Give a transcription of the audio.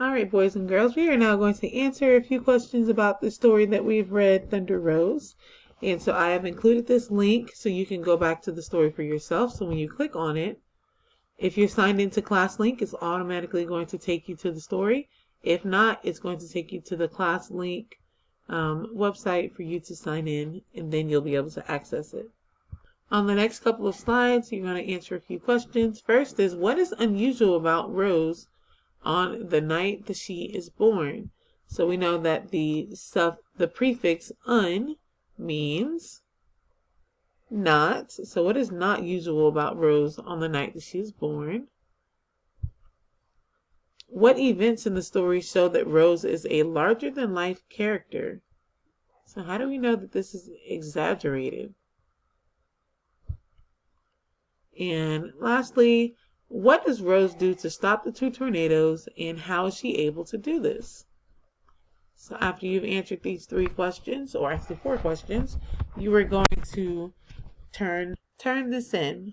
All right, boys and girls, we are now going to answer a few questions about the story that we've read, Thunder Rose. And so I have included this link so you can go back to the story for yourself. So when you click on it, if you're signed into ClassLink, it's automatically going to take you to the story. If not, it's going to take you to the ClassLink website for you to sign in, and then you'll be able to access it. On the next couple of slides, you're going to answer a few questions. First is, what is unusual about Rose on the night that she is born? So we know that the prefix un means not. So what is not usual about Rose on the night that she is born? What events in the story show that Rose is a larger than life character? So how do we know that this is exaggerated? And lastly, what does Rose do to stop the 2 tornadoes, and how is she able to do this? So after you've answered these 3 questions, or actually 4 questions, you are going to turn this in.